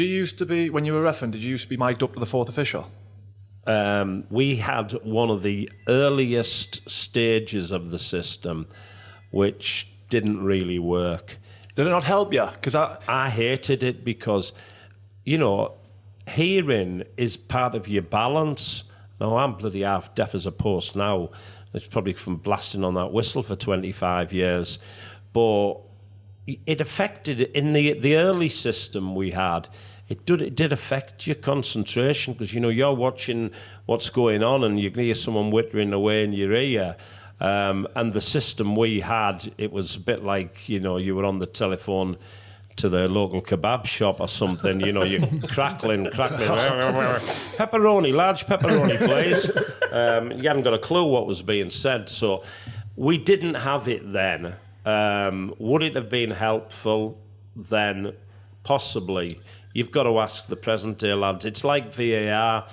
You used to be, when you were refereeing, did you used to be mic'd up to the fourth official? We had one of the earliest stages of the system, which didn't really work. Did it not help you? Because I hated it because, hearing is part of your balance. Now, I'm bloody half deaf as a post now. It's probably from blasting on that whistle for 25 years. But it affected, in the early system we had, it did affect your concentration because, you're watching what's going on and you can hear someone whittering away in your ear. And the system we had, it was a bit like, you were on the telephone to the local kebab shop or something, you're crackling. Pepperoni, large pepperoni, please. You hadn't got a clue what was being said. So we didn't have it then. Would it have been helpful then? Possibly. You've got to ask the present day lads. It's like VAR.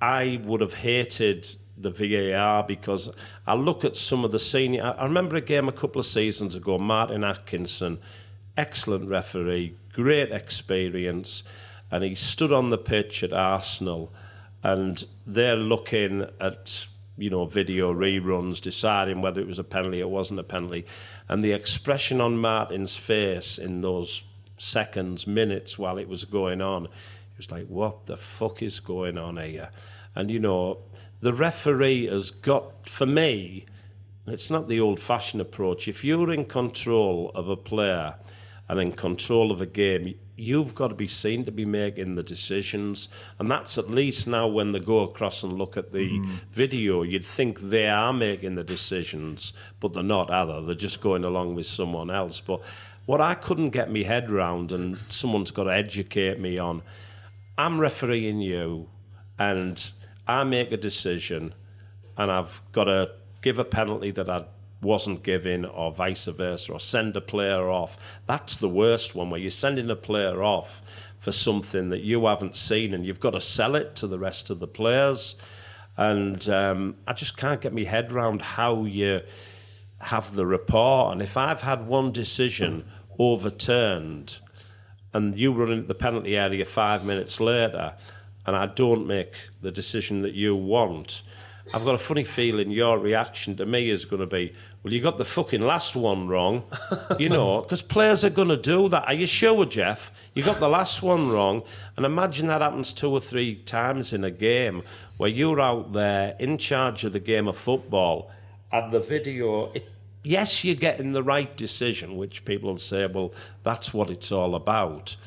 I would have hated the VAR because I look at some of the senior... I remember a game a couple of seasons ago, Martin Atkinson, excellent referee, great experience, and he stood on the pitch at Arsenal and they're looking at, video reruns, deciding whether it was a penalty or wasn't a penalty. And the expression on Martin's face in those seconds, minutes while it was going on, it was like, what the fuck is going on here? And, the referee has got, for me, it's not the old-fashioned approach. If you're in control of a player and in control of a game, you've got to be seen to be making the decisions. And that's at least now when they go across and look at the video, you'd think they are making the decisions, but they're not, are they? They're just going along with someone else. But what I couldn't get my head round, and someone's got to educate me on, I'm refereeing you, and I make a decision, and I've got to give a penalty that I wasn't giving, or vice versa, or send a player off. That's the worst one, where you're sending a player off for something that you haven't seen, and you've got to sell it to the rest of the players. And I just can't get my head round how you have the rapport. And if I've had one decision overturned and you run into the penalty area 5 minutes later and I don't make the decision that you want, I've got a funny feeling your reaction to me is going to be, well, you got the fucking last one wrong, because players are going to do that. Are you sure, Jeff? You got the last one wrong. And imagine that happens 2 or 3 times in a game where you're out there in charge of the game of football and the video, yes, you're getting the right decision, which people will say, well, that's what it's all about.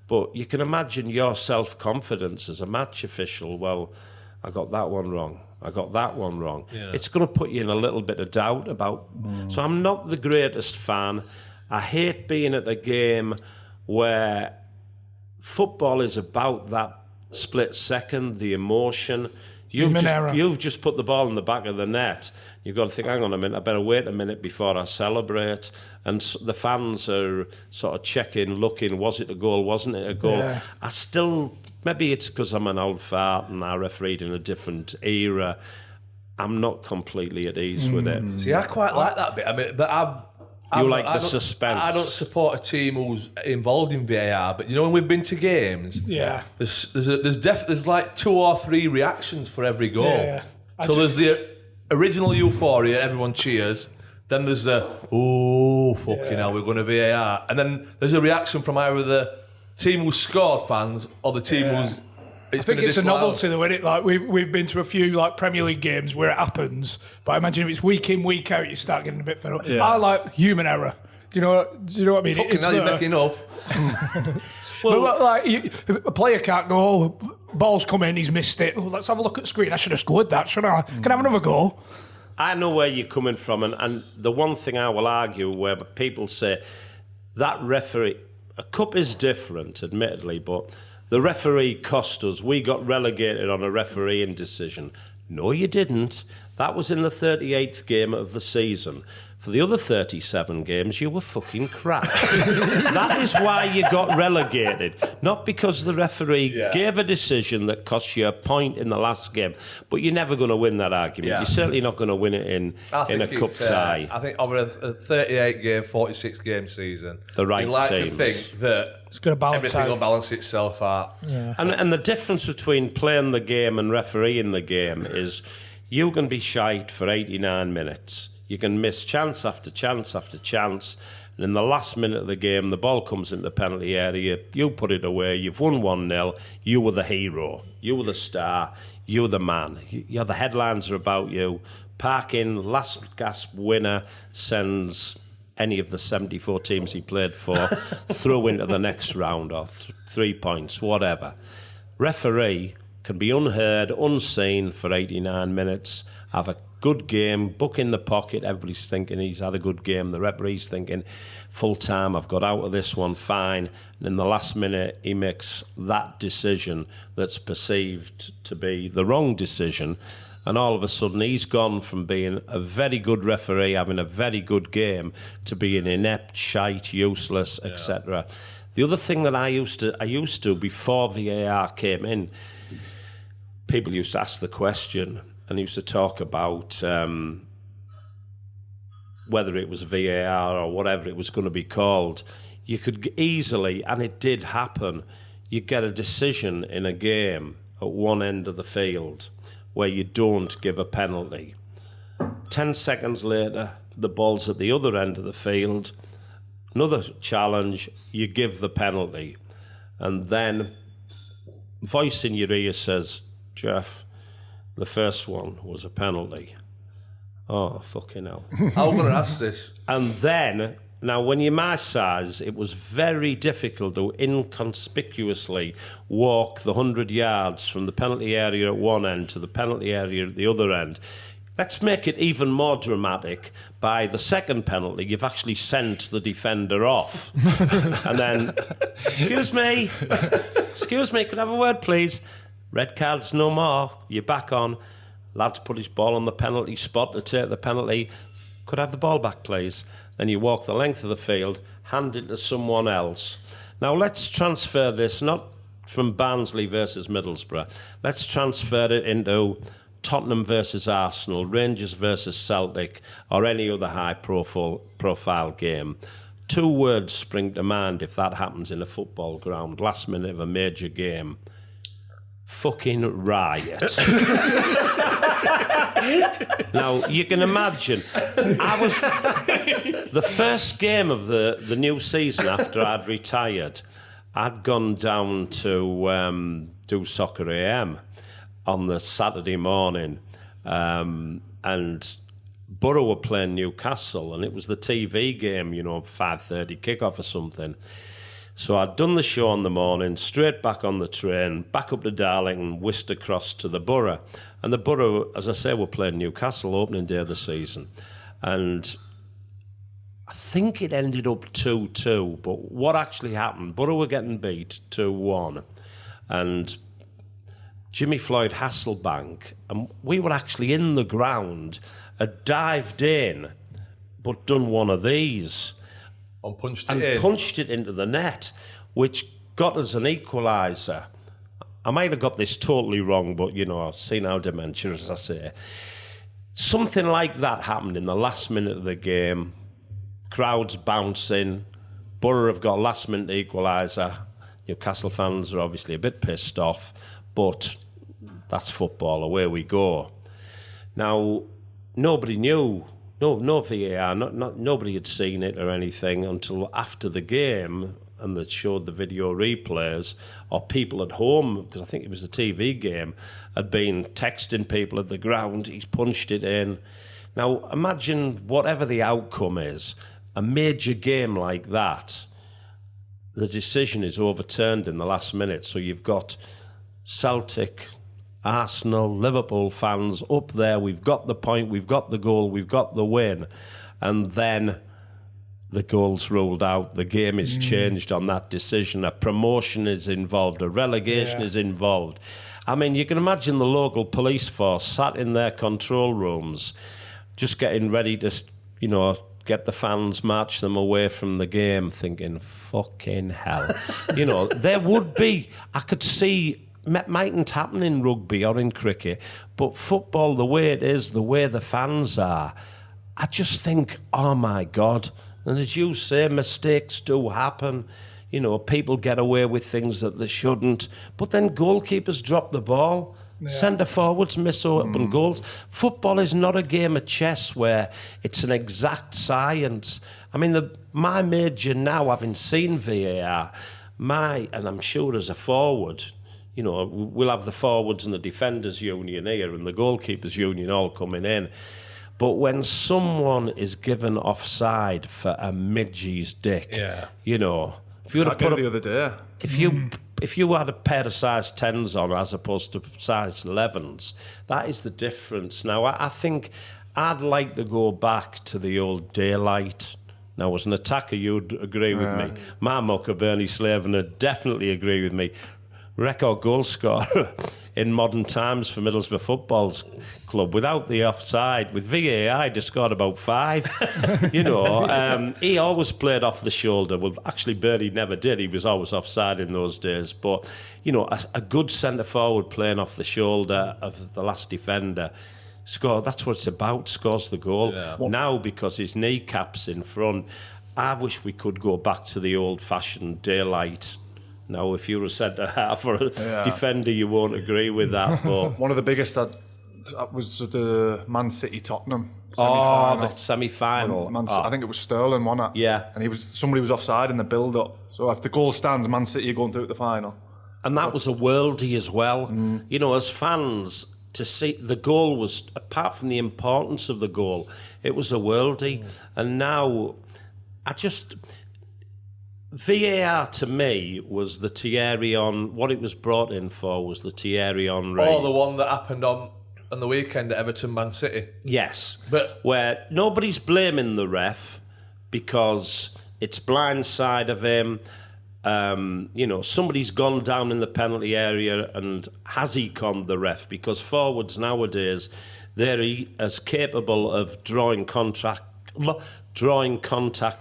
But you can imagine your self-confidence as a match official. Well, I got that one wrong. I got that one wrong. Yeah. It's going to put you in a little bit of doubt about... So I'm not the greatest fan. I hate being at a game where football is about that split second, the emotion. You've just put the ball in the back of the net. You've got to think, hang on a minute, I better wait a minute before I celebrate. And the fans are sort of checking, looking, was it a goal, wasn't it a goal? Yeah. I still... Maybe it's because I'm an old fart and I refereed in a different era. I'm not completely at ease with it. See, I quite like that bit. I mean, but you like the suspense. I don't support a team who's involved in VAR, but when we've been to games, there's like 2 or 3 reactions for every goal. Yeah. So there's the original euphoria, everyone cheers. Then there's the fucking hell, we're going to VAR, and then there's a reaction from either the team who scored fans or the team who's... I think it's a novelty though, isn't it? Like we've been to a few like Premier League games where it happens, but I imagine if it's week in, week out, you start getting a bit fed up. Yeah. I like human error. Do you know what I mean? Fucking hell, you're making up. Well, but like a player can't go, ball's come in, he's missed it. Let's have a look at the screen. I should have scored that, shouldn't I? Can I have another go? I know where you're coming from, and the one thing I will argue where people say that referee... A cup is different, admittedly, but the referee cost us. We got relegated on a refereeing decision. No, you didn't. That was in the 38th game of the season. For the other 37 games, you were fucking crap. That is why you got relegated. Not because the referee gave a decision that cost you a point in the last game, but you're never going to win that argument. Yeah. You're certainly not going to win it in a cup tie. I think over a 38-game, 46-game season, The right you like teams. to think that It's going to balance everything out. will balance itself out. Yeah. And the difference between playing the game and refereeing the game is you can be shite for 89 minutes. You can miss chance after chance after chance. And in the last minute of the game, the ball comes into the penalty area. You put it away. You've won 1-0. You were the hero. You were the star. You were the man. The headlines are about you. Parkin, last gasp winner, sends any of the 74 teams he played for through into the next round or 3 points, whatever. Referee can be unheard, unseen for 89 minutes, have a good game, book in the pocket, everybody's thinking he's had a good game, the referee's thinking, full time, I've got out of this one, fine. And in the last minute, he makes that decision that's perceived to be the wrong decision. And all of a sudden, he's gone from being a very good referee, having a very good game, to being inept, shite, useless, etc. The other thing that I used to before VAR came in, people used to ask the question and used to talk about whether it was VAR or whatever it was going to be called. You could easily, and it did happen, you get a decision in a game at one end of the field where you don't give a penalty. 10 seconds later, the ball's at the other end of the field. Another challenge, you give the penalty. And then voice in your ear says, Jeff, the first one was a penalty. Oh, fucking hell. I'm going to ask this. And then, now when you're my size, it was very difficult to inconspicuously walk the 100 yards from the penalty area at one end to the penalty area at the other end. Let's make it even more dramatic. By the second penalty, you've actually sent the defender off. And then, excuse me, could I have a word, please? Red cards no more. You're back on. Lad's put his ball on the penalty spot to take the penalty. Could I have the ball back, please? Then you walk the length of the field, hand it to someone else. Now let's transfer this, not from Barnsley versus Middlesbrough. Let's transfer it into Tottenham versus Arsenal, Rangers versus Celtic, or any other high-profile game. 2 words spring to mind if that happens in a football ground, last minute of a major game. Fucking riot. Now, you can imagine, the first game of the new season after I'd retired, I'd gone down to do Soccer AM on the Saturday morning, and Borough were playing Newcastle, and it was the TV game, 5:30 kickoff or something. So I'd done the show in the morning, straight back on the train, back up to Darlington, whisked across to the Borough. And the Borough, as I say, were playing Newcastle opening day of the season. And I think it ended up 2-2, but what actually happened, Borough were getting beat 2-1. And Jimmy Floyd Hasselbank, and we were actually in the ground, had dived in, but done one of these. And punched it into the net, which got us an equaliser. I might have got this totally wrong, but, I've seen our dementia, as I say. Something like that happened in the last minute of the game. Crowds bouncing. Borough have got last-minute equaliser. Newcastle fans are obviously a bit pissed off, but that's football. Away we go. Now, nobody knew. No VAR, nobody had seen it or anything until after the game, and they showed the video replays, or people at home, because I think it was the TV game, had been texting people at the ground, he's punched it in. Now, imagine whatever the outcome is, a major game like that, the decision is overturned in the last minute, so you've got Celtic, Arsenal, Liverpool fans up there, we've got the point, we've got the goal, we've got the win, and then the goal's ruled out, the game is changed on that decision, a promotion is involved, a relegation is involved. I mean, you can imagine the local police force sat in their control rooms just getting ready to, get the fans, march them away from the game, thinking, fucking hell. There would be, I could see, mightn't happen in rugby or in cricket, but football, the way it is, the way the fans are, I just think, oh my God. And as you say, mistakes do happen. People get away with things that they shouldn't. But then goalkeepers drop the ball. Yeah. Centre forwards miss open goals. Football is not a game of chess where it's an exact science. I mean, my major now, having seen VAR, and I'm sure as a forward, we'll have the forwards and the defenders union here and the goalkeepers union all coming in. But when someone is given offside for a midgie's dick, if you were to put the other day, if you had a pair of size 10s on as opposed to size 11s, that is the difference. Now, I think I'd like to go back to the old daylight. Now, as an attacker, you'd agree with me. My mucker, Bernie Slaven, would definitely agree with me. Record goal scorer in modern times for Middlesbrough Football's club without the offside. With VAR, just scored about 5. He always played off the shoulder. Well, actually, Bernie never did. He was always offside in those days. But, a good centre forward playing off the shoulder of the last defender. That's what it's about, scores the goal. Yeah. Now, because his kneecap's in front, I wish we could go back to the old-fashioned daylight. Now, if you're a centre-half or a defender, you won't agree with that. But one of the biggest that was the Man City-Tottenham semi-final. The semi-final. I think it was Sterling, wasn't it? Yeah. And somebody was offside in the build-up. So if the goal stands, Man City are going through to the final. And that was a worldie as well. As fans, to see the goal was, apart from the importance of the goal, it was a worldie. And now, VAR to me was the Thierry on, what it was brought in for was the Thierry on rain. Oh, the one that happened on the weekend at Everton Man City. Yes, but where nobody's blaming the ref because it's blindside of him. Somebody's gone down in the penalty area and has he conned the ref? Because forwards nowadays, they're as capable of drawing contact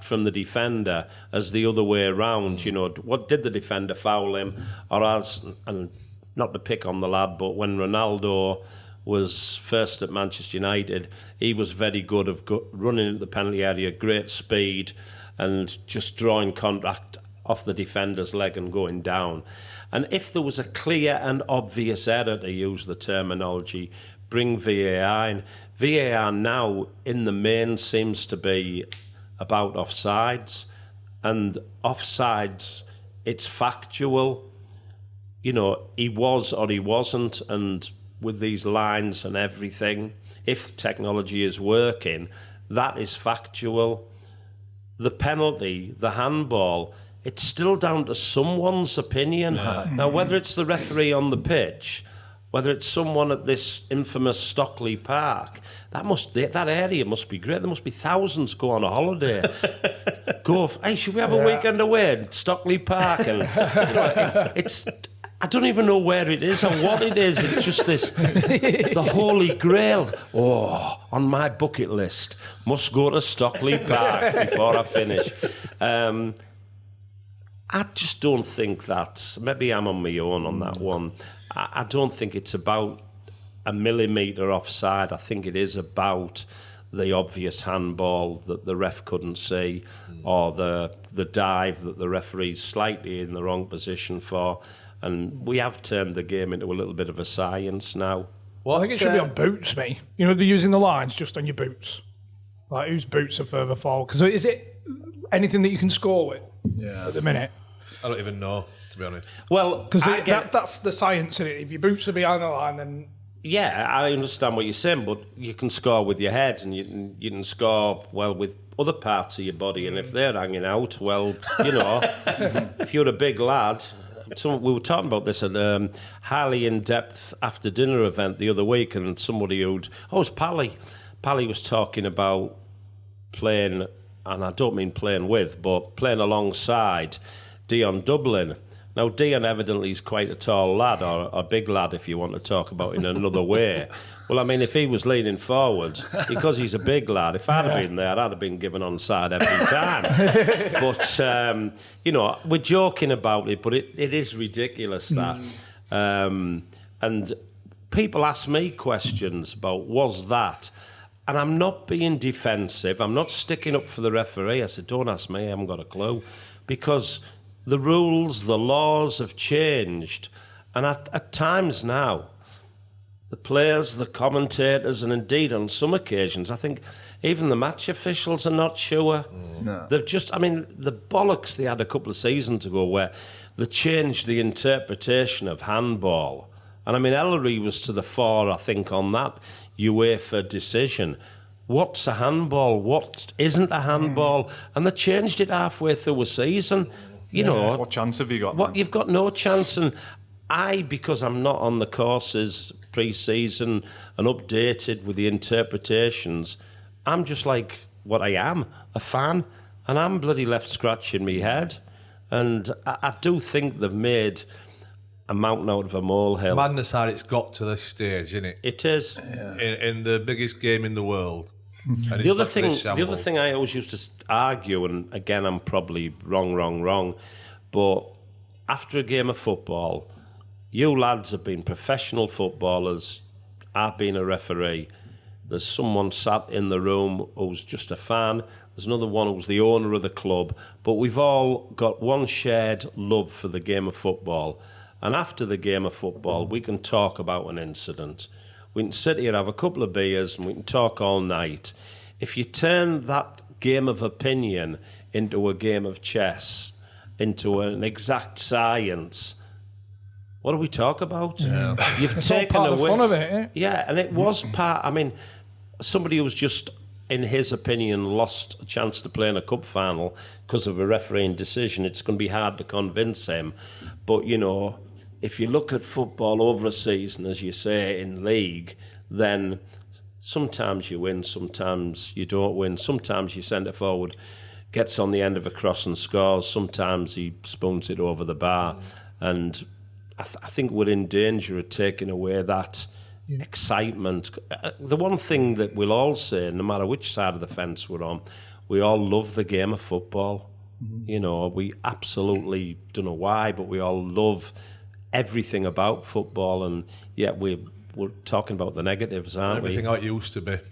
from the defender as the other way around. What did the defender foul him? And not to pick on the lad, but when Ronaldo was first at Manchester United, he was very good of running into the penalty area, great speed, and just drawing contact off the defender's leg and going down. And if there was a clear and obvious error, to use the terminology, bring VAR in. VAR now, in the main, seems to be about offsides. And offsides, it's factual. He was or he wasn't. And with these lines and everything, if technology is working, that is factual. The penalty, the handball, it's still down to someone's opinion. Yeah. Now, whether it's the referee on the pitch, whether it's someone at this infamous Stockley Park, that area must be great. There must be thousands go on a holiday. Hey, should we have a weekend away at Stockley Park? And I don't even know where it is or what it is. It's just the Holy Grail. Oh, on my bucket list, must go to Stockley Park before I finish. I just don't think that. Maybe I'm on my own on that one. I don't think it's about a millimetre offside. I think it is about the obvious handball that the ref couldn't see, or the dive that the referee's slightly in the wrong position for. And we have turned the game into a little bit of a science now. Well, I think it should be on boots, mate. They're using the lines just on your boots. Like, whose boots are further forward? Because is it anything that you can score with at the minute? I don't even know, to be honest. Well, because that's the science in it. If your boots are behind the line, then... Yeah, I understand what you're saying, but you can score with your head, and you can score, well, with other parts of your body, and if they're hanging out, well, if you're a big lad... we were talking about this at a highly in-depth after-dinner event the other week, and somebody it was Pally. Pally was talking about playing, and I don't mean playing with, but playing alongside Dion Dublin. Now, Dion evidently is quite a tall lad, or a big lad if you want to talk about in another way. Well, I mean, if he was leaning forward, because he's a big lad, if I'd have been there, I'd have been given onside every time. But, you know, we're joking about it, but it is ridiculous, that. And people ask me questions about, was that? And I'm not being defensive. I'm not sticking up for the referee. I said, don't ask me, I haven't got a clue. Because the rules, the laws have changed. And at times now, the players, the commentators, and indeed on some occasions, I think even the match officials are not sure. No. They've just, I mean, the bollocks they had a couple of seasons ago where they changed the interpretation of handball. And I mean, Ellery was to the fore, I think, on that UEFA decision. What's a handball? What isn't a handball? And they changed it halfway through a season. You know, what chance have you got? What, you've got no chance. And because I'm not on the courses pre-season and updated with the interpretations, I'm just like what I am, a fan, and I'm bloody left scratching me head. And I do think they've made a mountain out of a molehill. Madness how it's got to this stage, isn't it? It is. In the biggest game in the world. And The other thing I always used to argue, and again I'm probably wrong, but after a game of football, you lads have been professional footballers, I've been a referee, there's someone sat in the room who's just a fan, there's another one who's the owner of the club, but we've all got one shared love for the game of football. And after the game of football, we can talk about an incident. We can sit here, have a couple of beers, and we can talk all night. If you turn that game of opinion into a game of chess, into an exact science, what do we talk about? Yeah. You've It's taken all part away. of the fun of it, eh? Yeah, and it was part. I mean, somebody who's just, in his opinion, lost a chance to play in a cup final because of a refereeing decision. It's going to be hard to convince him. But, you know, if you look at football over a season, as you say, in league, then sometimes you win, sometimes you don't win. Sometimes your centre forward gets on the end of a cross and scores. Sometimes he spoons it over the bar. And I think we're in danger of taking away that excitement. The one thing that we'll all say, no matter which side of the fence we're on, we all love the game of football. You know, we absolutely don't know why, but we all love everything about football, and yet we're talking about the negatives, aren't we? Everything how it used to be.